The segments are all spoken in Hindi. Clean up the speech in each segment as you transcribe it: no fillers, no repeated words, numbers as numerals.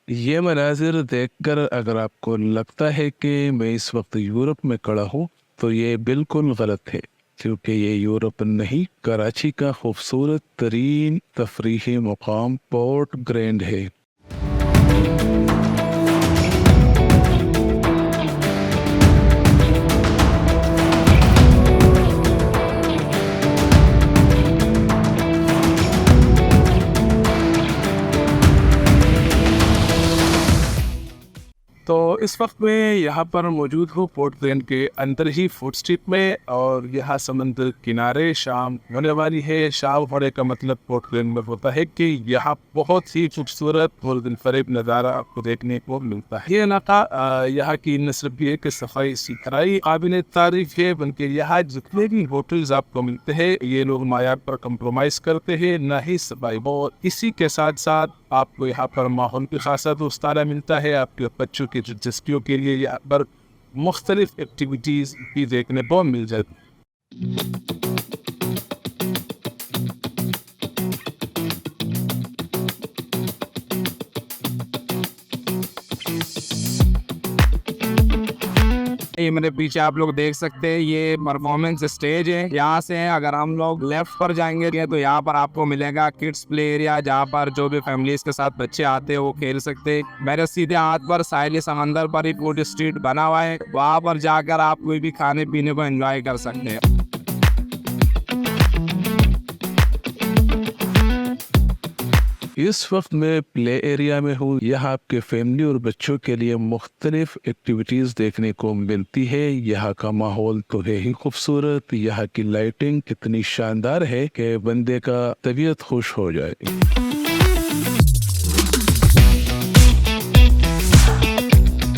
ये मनाज़िर देखकर अगर आपको लगता है कि मैं इस वक्त यूरोप में खड़ा हूँ, तो ये बिल्कुल गलत है, क्योंकि ये यूरोप नहीं, कराची का खूबसूरत तरीन तफरीही मुकाम पोर्ट ग्रैंड है। तो इस वक्त मैं यहाँ पर मौजूद हूँ पोर्ट ब्लेयर के अंदर ही फूड स्ट्रीट में, और यहाँ समंदर किनारे शाम होने वाली है। शाम होने का मतलब पोर्ट ब्लेयर में होता है कि यहाँ बहुत ही खूबसूरत और दिलफरेब नज़ारा आपको देखने को मिलता है। ये इलाका यहाँ की न सिर्फ ये कि सफाई सुथराई काबिल तारीफ है, बल्कि यहाँ जितने भी होटल्स आपको मिलते हैं ये लोग मायार पर कंप्रोमाइज़ करते हैं, ना ही सफाई। और इसी के साथ साथ आपको यहाँ पर माहौल की खासा दोस्ताना मिलता है। आपके बच्चों की दिलचस्पियों के लिए यहाँ पर मुख्तलिफ एक्टिविटीज़ भी देखने को मिल जाती है। ये मेरे पीछे आप लोग देख सकते हैं, ये परफॉर्मेंस स्टेज है। यहाँ से अगर हम लोग लेफ्ट पर जाएंगे तो यहाँ पर आपको मिलेगा किड्स प्ले एरिया, जहाँ पर जो भी फैमिलीज के साथ बच्चे आते हैं वो खेल सकते हैं। मेरे सीधे हाथ पर साहिल समंदर पर ही फूड स्ट्रीट बना हुआ है, वहाँ पर जाकर आप कोई भी खाने पीने को एंजॉय कर सकते हैं। इस वक्त मैं प्ले एरिया में हूँ। यहाँ आपके फैमिली और बच्चों के लिए मुख्तलिफ एक्टिविटीज़ देखने को मिलती है। यहाँ का माहौल तो है ही खूबसूरत, यहाँ की लाइटिंग इतनी शानदार है कि बंदे का तबीयत खुश हो जाए।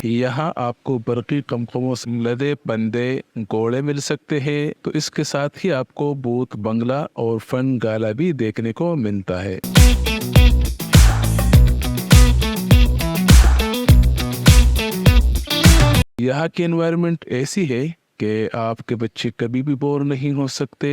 यहाँ आपको बरकी कमकमों से लदे बंदे घोड़े मिल सकते हैं, तो इसके साथ ही आपको बूथ बंगला और फन गाला भी देखने को मिलता है। यहाँ की एनवायरनमेंट ऐसी है कि आपके बच्चे कभी भी बोर नहीं हो सकते।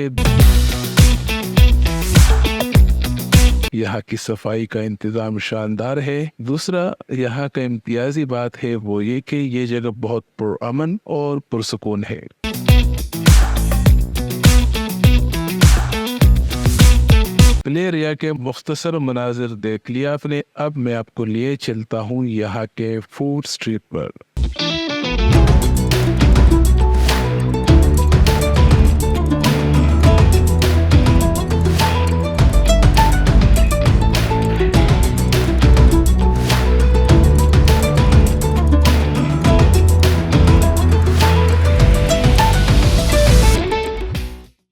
यहाँ की सफाई का इंतज़ाम शानदार है। दूसरा यहाँ का इम्तियाजी बात है वो ये कि ये जगह बहुत पुरअमन और पुरसुकून है। प्ले एरिया के मुख्तसर मनाजिर देख लिया आपने, अब मैं आपको लिए चलता हूँ यहाँ के फूड स्ट्रीट पर।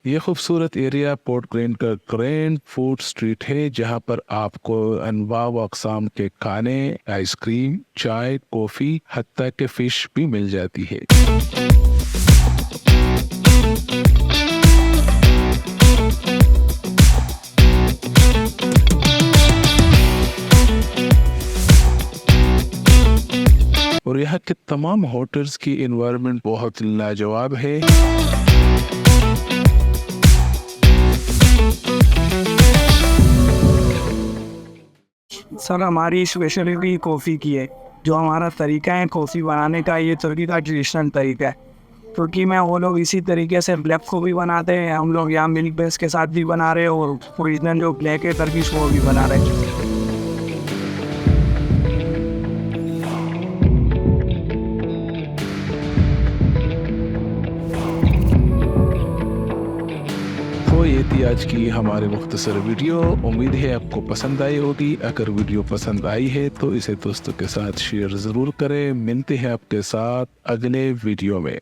ये खूबसूरत एरिया पोर्ट ग्रैंड का ग्रैंड फूड स्ट्रीट है, जहाँ पर आपको अनवा व अक़साम के खाने, आइसक्रीम, चाय, कॉफ़ी, हत्ता के फिश भी मिल जाती है। और यहाँ के तमाम होटल्स की एनवायरनमेंट बहुत लाजवाब है। सर, हमारी स्पेशलिटी कॉफ़ी की है। जो हमारा तरीका है कॉफ़ी बनाने का, ये तुर्की का ट्रेडिशनल तरीका है। तुर्की में वो लोग इसी तरीके से ब्लैक को भी बनाते हैं, हम लोग यहाँ मिल्क बेस के साथ भी बना रहे हैं, और ओरिजिनल जो ब्लैक है टर्किश वो भी बना रहे हैं। ये थी आज की हमारे मुख्तसर वीडियो। उम्मीद है आपको पसंद आई होगी। अगर वीडियो पसंद आई है तो इसे दोस्तों के साथ शेयर ज़रूर करें। मिलते हैं आपके साथ अगले वीडियो में।